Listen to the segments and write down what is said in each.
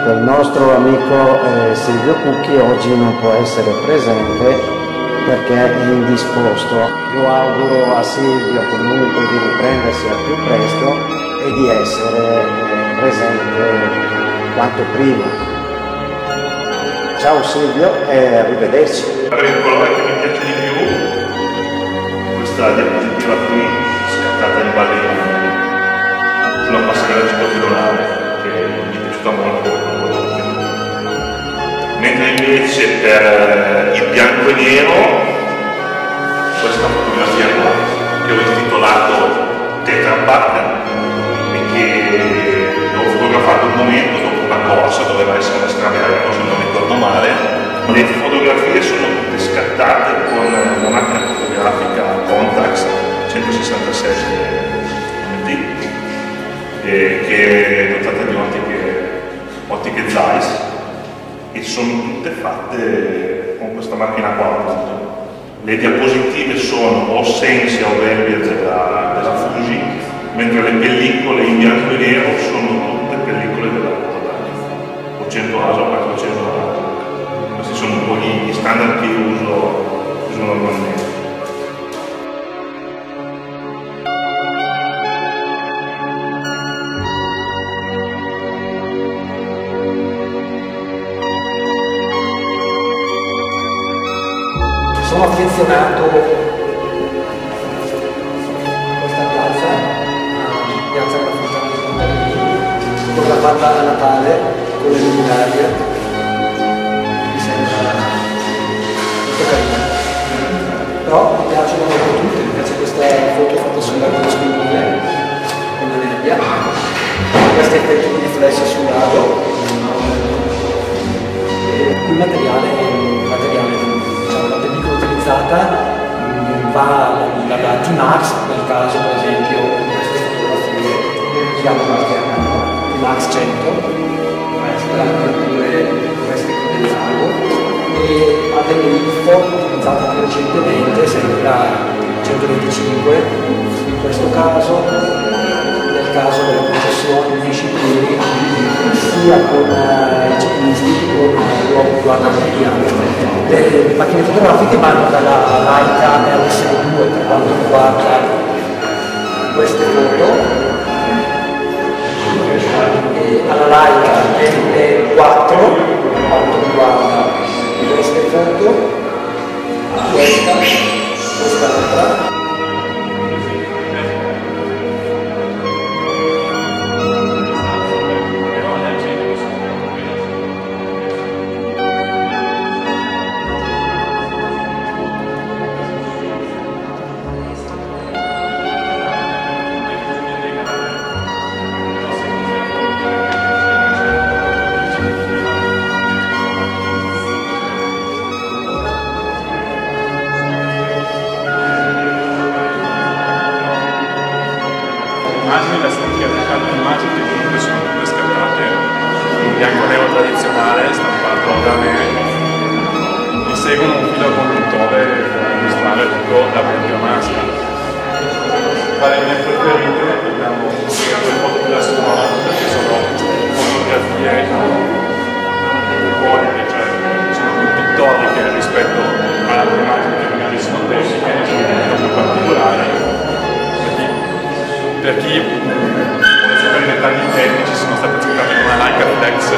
Il nostro amico Silvio Cucchi oggi non può essere presente perché è indisposto. Io auguro a Silvio comunque di riprendersi al più presto e di essere presente quanto prima. Ciao Silvio e arrivederci. Il colore che mi piace di più, questa diapositiva qui scattata in ballino sulla passerella ciclopedonale, che mi è piaciuta molto. Mentre invece per il bianco e nero, questa fotografia che ho intitolato Tetra Pak e che ho fotografato un momento dopo una corsa, doveva essere una strada se non ricordo male. Le fotografie sono tutte scattate con una macchina fotografica Contax 166 mm che è dotata di ottiche Zeiss, e sono tutte fatte con questa macchina qua. Le diapositive sono o Sensia o Verbier della Fuji, mentre le pellicole in bianco e nero sono tutte pellicole della Kodak, o 100 ASA o 400 ASA. Questi sono un po' gli standard che io uso normalmente. Sono affezionato a questa piazza, piazza della Fontana di Montalini, fotografata a Natale con le luminarie. Mi sembra molto carina. Però mi piacciono molto tutte, mi piace questa foto fatta sulla spiaggia con la nebbia, questi effetti di riflessi sul lago. Il materiale diciamo, la pellicola utilizzata va dalla T-Max, nel caso per esempio di queste fotografie si chiama T-Max 100, oppure queste del lago, e ha delle info utilizzate più recentemente, sempre la 125, in questo caso, nel caso delle processioni di scipieri, sia con i ciclisti che con l'uomo guardamedia. Le macchine fotografiche vanno dalla Leica RS2 per quanto riguarda queste foto, e alla Leica L4 tradizionale stampato da me e seguono un filo conduttore per illustrare tutto la propria maschera. Tra le mie preferite abbiamo le foto della scuola, perché sono fotografie iconiche, cioè sono più pittoriche rispetto alle altre immagini che magari sono tecniche, sono più particolari. Per chi vuole sapere i dettagli tecnici, sono state scattate con una Leica Flex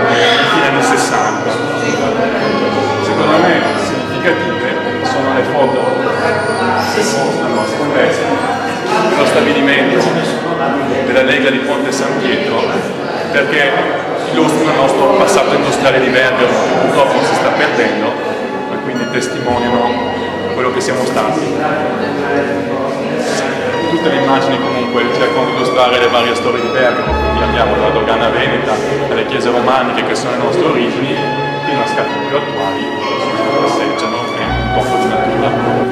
nei fine anni 60. Secondo me significative sono le foto che mostrano dello stabilimento della lega di Ponte San Pietro, perché illustrano il nostro passato industriale di Bergamo, che purtroppo si sta perdendo, e quindi testimoniano quello che siamo stati. Tutte le immagini comunque cercano di illustrare le varie storie di Bergamo, quindi andiamo dalla dogana veneta alle chiese romaniche che sono le nostre origini, fino a scatti più attuali che passeggiano e un po' di natura.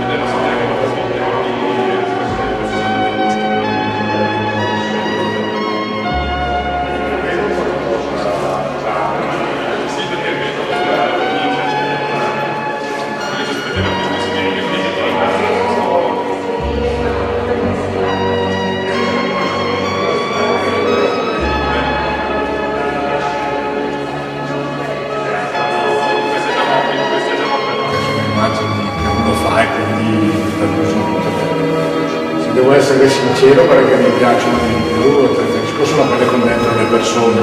Se devo essere sincero, perché mi piacciono di più, preferisco sono quelle con dentro le persone,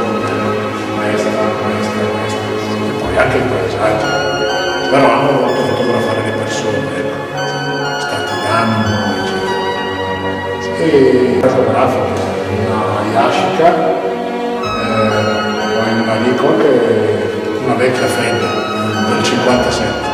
questa, e poi anche il paesaggio, però hanno voluto fotografare le persone, stati d'animo, eccetera. E fotografica, una Yashica, poi una Nikon e una vecchia Fender del 57.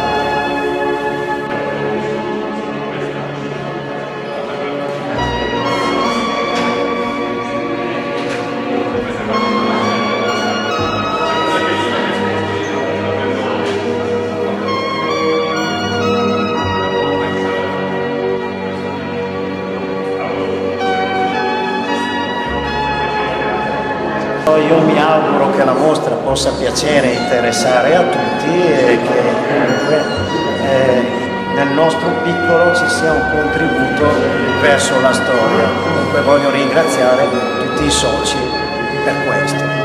Io mi auguro che la mostra possa piacere e interessare a tutti e che comunque nel nostro piccolo ci sia un contributo verso la storia. Comunque voglio ringraziare tutti i soci per questo.